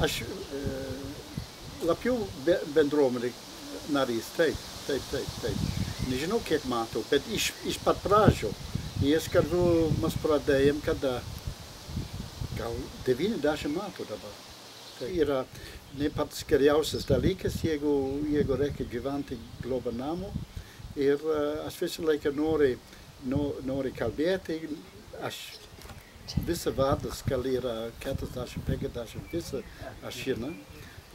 aš lapiau bendruomenė narys, taip. Nežinau, kiek metų, bet iš pat pradžių. Jis kartu mes pradėjom, kada gal 90 metų dabar. Tai yra ne pats geriausias dalykas, jeigu reikia gyventi globo namu. Ir aš visą laiką nori kalbėti. Aš visą vadas, gal yra 40-50, visą aš žinau.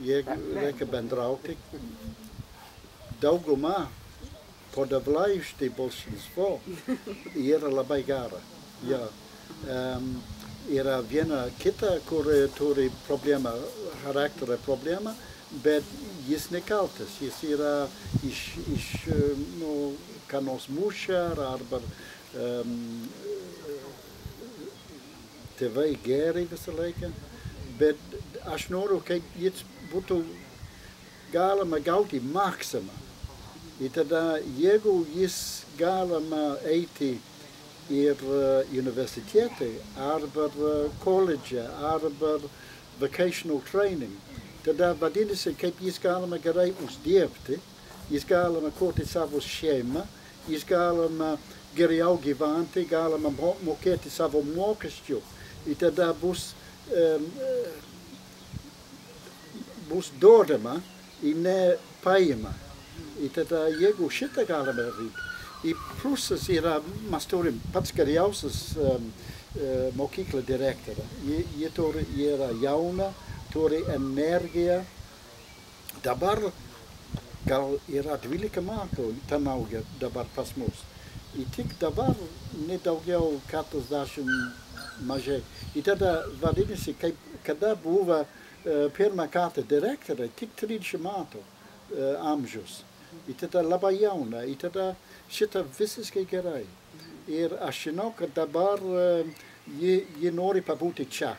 Jeigu reikia bendrauti. Dauguma podavlaišti bolšinstvo yra labai gera. Ja. Yra viena kita, kur turi problemą, charakterio problemą, bet jis nekaltas. Jis yra iš ką nors mušę arba tėvai gerai visą laiką. Bet aš noriu, kad jis būtų galima gauti maksimą. Ir tada, jeigu jis galima eiti ir universitetai, arba koledže, arba vocational training, tada vadinasi, kaip jis galima gerai uždirbti, jis galima kurti savo šeimą, jis galima geriau gyventi, galima mokėti savo mokesčių. Ir tada bus duodama ir ne paima. Ir tada, jeigu šitą galime daryti, ir plusas yra, mes turim pats geriausias mokykla direktorą. Jie yra jauna, turi energiją. Dabar gal yra 12 metų tarnauja dabar pas mus. Ir tik dabar nedaugiau 40 mažai. Ir tada vadinasi, kada buvo pirmą kartą direktorą, tik 30 metų amžius. Ir tada labai jauna, ir tada šitą visiškai gerai. Ir aš žinau, kad dabar jie nori pabūti čia.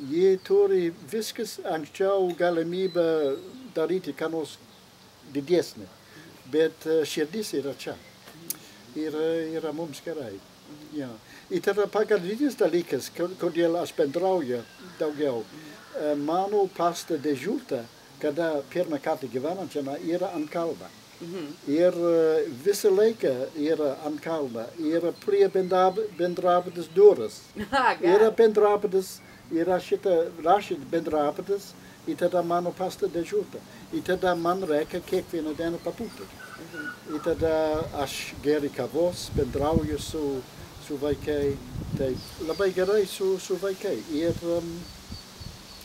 Jie turi viskas anksčiau galimybę daryti ką nors didesnį, bet širdis yra čia. Ir yra mums gerai. Ja. Ir tada pagrindinis dalykas, kodėl aš bendrauju daugiau, mano pasta dežurta, kada pirmą kartą gyvenam čia, yra ant kalno. Ir visą laiką yra ant kalno. Yra prie bendrabutis duras. Yra bendrabutis, yra šitą rašyt bendrabutis, ir tada mano pasta dežurta. Ir tada man reikia kiekvieną dieną pabūti. Ir tada aš geriu kavos, bendrauju su vaikai. Tai labai gerai su vaikai. Ir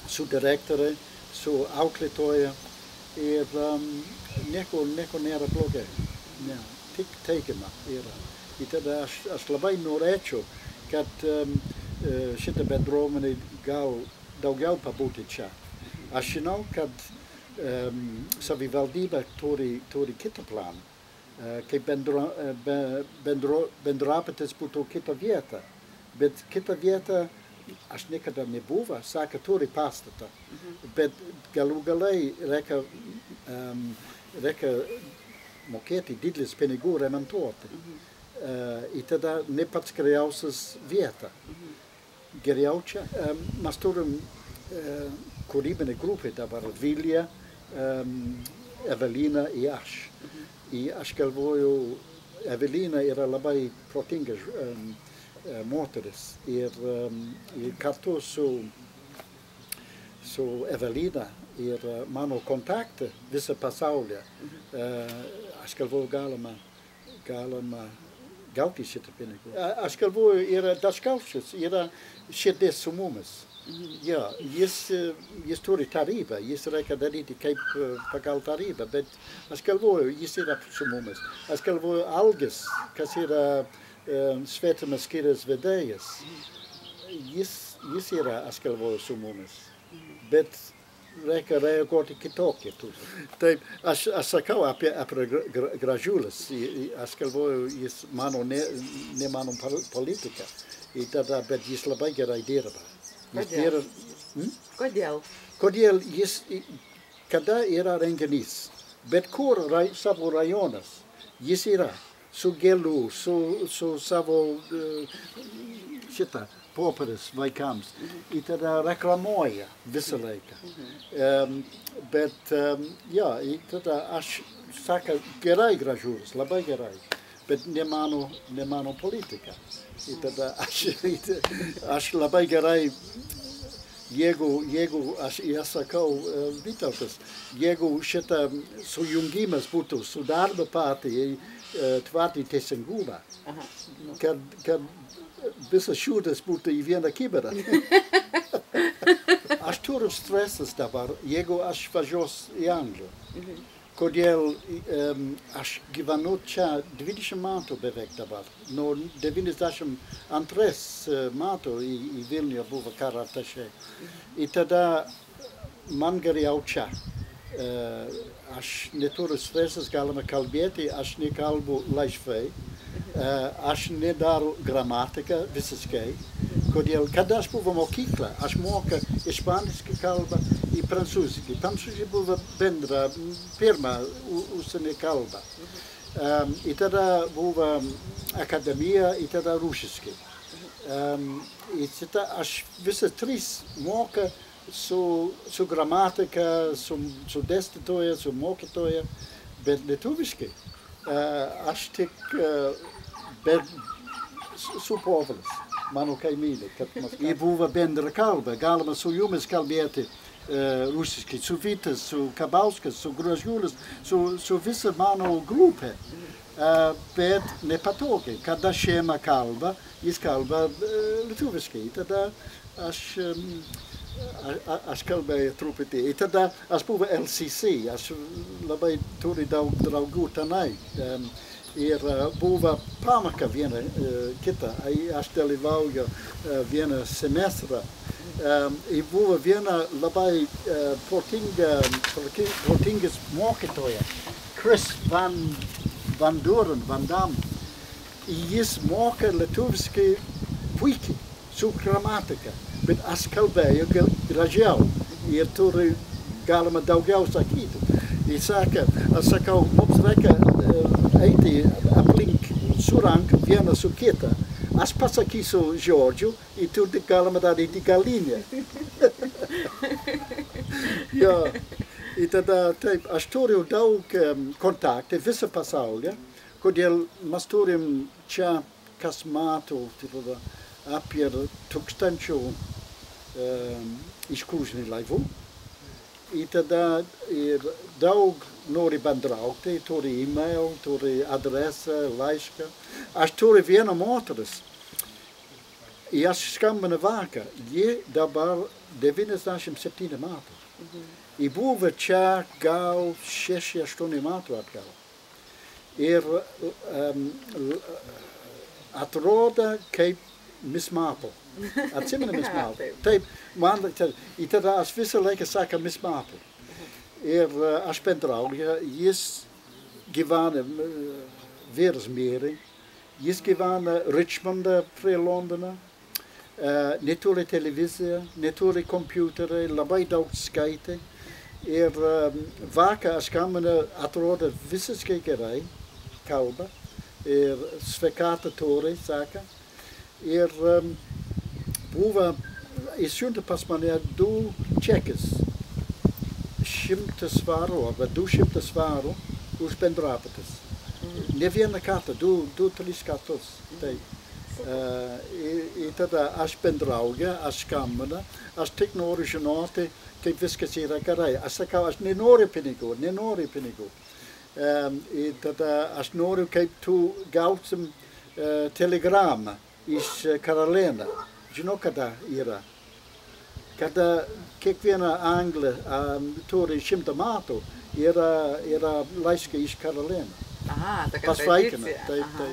su direktorė, su auklėtoja. Ir nieko nėra blogai. Ne, tik teigiama yra. Ir tada aš labai norėčiau, kad šitą bendruomenę gal daugiau pabūti čia. Aš žinau, kad savivaldybė turi kitą planą, kaip bendrabutis būtų kita vieta. Bet kita vieta aš niekada nebuvo, sako, turi pastatą. Bet galų galai reikia mokėti didelis pinigų remontuoti. Ir tada ne pats geriausias vieta. Geriau čia. Mes turim kūrybinę grupę dabar, Vilija, Evelina ir aš. Ir aš galvoju, Evelina yra labai protinga moteris. Ir kartu su Evelina ir mano kontaktai visą pasaulį, aš galvoju, galima gauti šitą pinigų. Aš galvoju, yra Daškauskas, yra širdis su mumis. Ja, jis turi tarybą, jis reikia daryti kaip pagal tarybą, bet aš galvoju, jis yra su mumis. Aš galvoju, Algis, kas yra svetimas skyriaus vedėjas, jis yra, aš galvoju, su mumis. Bet reikia reaguoti kitokie. Taip, aš sakau apie Gražulis, aš galvoju, jis ne mano politika, bet jis labai gerai dirba. Kodėl? Kodėl jis, kada yra renginys, bet kur savo rajonas, jis yra. su gėlių, su savo šitą popierius vaikams. I tada reklamuoja visą laiką. Bet, ja, i tada aš sakau, gerai gražulis, labai gerai, bet ne mano politika. I tada aš labai gerai, jeigu aš sakau, Vytautas, jeigu šitą sujungimas būtų su darbo partijai, tvarti teisingumą, kad visas šiudas būtų į vieną kibirą. Aš turiu stresas dabar, jeigu aš važiuosiu į Angliją. Kodėl aš gyvenu čia 20 metų beveik dabar. Nuo 92 metų į Vilnių buvo karo atašė. Ir tada man geriau čia. Aš neturiu stresas, galima kalbėti, aš nekalbu laisvai. Aš nedarau gramatiką visiškai. Kodėl, kada aš buvau mokykla, aš moka ispanišką kalbą ir prancūziškai. Prancūziškai buvo bendra, pirma užsienio kalba. Ir tada buvo akademija, ir tada rusiškai. Ir tada aš visas trys moka su gramatika, su dėstytoja, su mokytoja, bet lietuviškai. Aš tik su povilas, mano kaimynai. Ir buvo bendra kalba, galima su jumis kalbėti rusiškai, su Vytas, su Kabauskas, su Gražulis, su visa mano grupė. Bet nepatogiai, kada šeima kalba, jis kalba lietuviškai. Tada aš kalbėjau truputį. Ir tada aš buvau LCC, aš labai turiu daug draugų tenai. Ir buvo pamoka viena kita, aš dalyvauju vieną semestrą. Ir buvo viena labai protingas mokytoja, Chris Van Dam. Jis moka lietuviškai puikiai, su gramatika, bet aš kalbėjau gražiau ir turi galima daugiau sakyti. Jis sakė, aš sakau, mums reikia eiti aplink surank vieną su kitą. Aš pasakysiu žodžių ir tu galima daryti galinę. Ja, ir tada taip, aš turiu daug kontaktų visą pasaulį, kodėl mes turim čia kas metų apie 1000 iškružinių laivų. Ir tada daug nori bendrauti, turi e-mail, turi adresą, laišką. Aš turiu vieną moteris. Ir aš skambinu vakar, ji dabar 97 metų. Ir buvo čia gal 6-8 metų atgal. Ir atrodo kaip Miss Marple. Atsimenu Miss Marple. Taip, man, ir tada aš visą laiką saką Miss Marple. Ir aš bendrauju, jis gyvena vyras mirė, jis gyvena Richmonde prie Londono, neturi televiziją, neturi kompiuterį, labai daug skaitė. Ir vakar aš skambinu, atrodo visiškai gerai kalba, ir sveikatą turi, saka. Ir buvo išsiuntė pas mane 2 čekis, 100 svarų arba 200 svarų už bendrabutis. Ne vieną kartą, 2-3 kartus. Ir tada aš bendrauju, aš skambinu, aš tik noriu žinoti, kaip viskas yra gerai. Aš sakau, aš nenoriu pinigų. Ir tada aš noriu, kaip tu gausim telegramą iš Karalienę. Žinau, kada yra. Kada kiekviena Anglija turi 100 metų, yra laiškai iš Karalienę. Aha, tokia pasveikina. tradicija.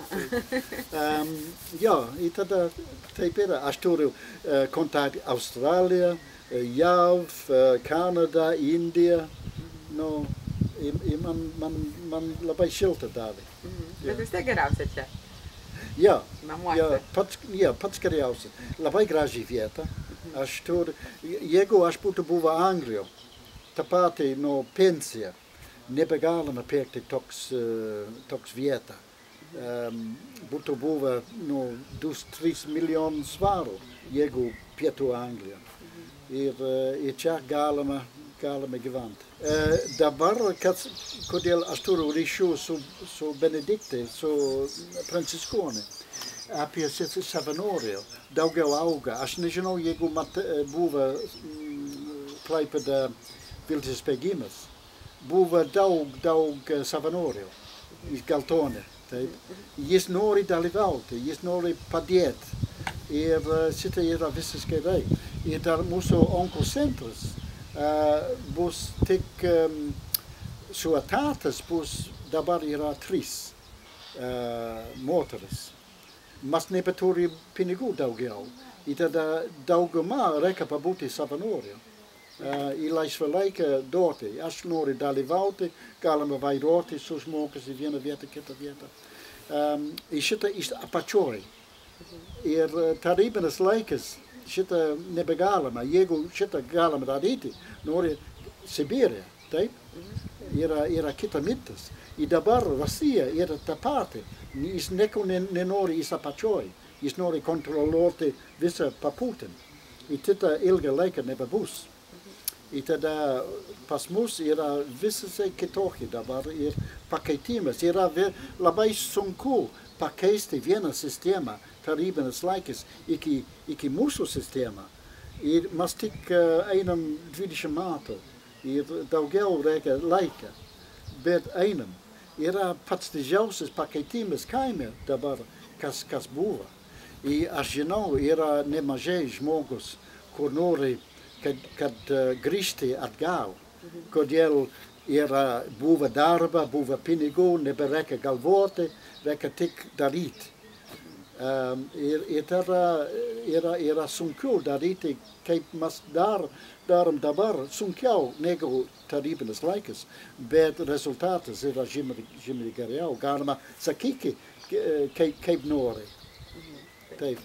Jo, ir tada taip yra. Aš turiu kontaktą Australija, JAV, Kanada, Indija. Nu, man labai šilta davė. Bet vis tiek geriausia čia. Ja, Namuose. pats geriausia. Labai graži vieta. Aš turiu, jeigu aš būtų buvo Anglijoje, ta pati pensija, nebegalima pirkti toks vieta. būtu buvę 2-3 milijonų svarų, jeigu Pietų Anglija. Ir čia galima gyventi. Dabar, kodėl aš turiu ryšių su Benediktai, su Pranciškonė, apie savanorių daugiau auga. Aš nežinau, jeigu buvo Klaipėda viltis bėgimas, buvo daug savanorių iš Geltonė. Jis nori dalyvauti, jis nori padėti. Ir šitą yra visiškai gerai. Ir dar mūsų onkų centras bus tik su etatas dabar yra 3 moteris. Mes nebeturi pinigų daugiau. Ir tada dauguma reikia pabūti savanorių. I laisvą laiką duoti. Aš noriu dalyvauti, galima vairuoti su žmogus į vieną vietą, kitą vietą. Ir šitą apačioj. Ir tarybinis laikas šitą nebegalima. Jeigu šitą galima daryti, nori Sibirija, taip? Yra kita mintis. Ir dabar Rusija yra ta pati. Jis nieko nenori į apačioj. Jis nori kontroliuoti visą papūtin. Ir šitą ilgą laiką nebebus. Ir tada pas mus yra visai kitokie dabar ir pakeitimas. Yra labai sunku pakeisti vieną sistemą, tarybinis laikas, iki mūsų sistemą. Ir mes tik einam 20 metų ir daugiau reikia laika. Bet einam. Yra pats didžiausias pakeitimas kaime dabar, kas buvo. Ir aš žinau, yra nemažai žmogus, kur nori kad grįžti atgal, kodėl buvo darba, buvo pinigų, nebereikia galvoti, reikia tik daryti. Ir tada yra sunku daryti, kaip mes darom dabar, sunkiau negu tarybinis laikas, bet rezultatas yra žymiai geriau. Galima sakyti, kaip nori. Taip.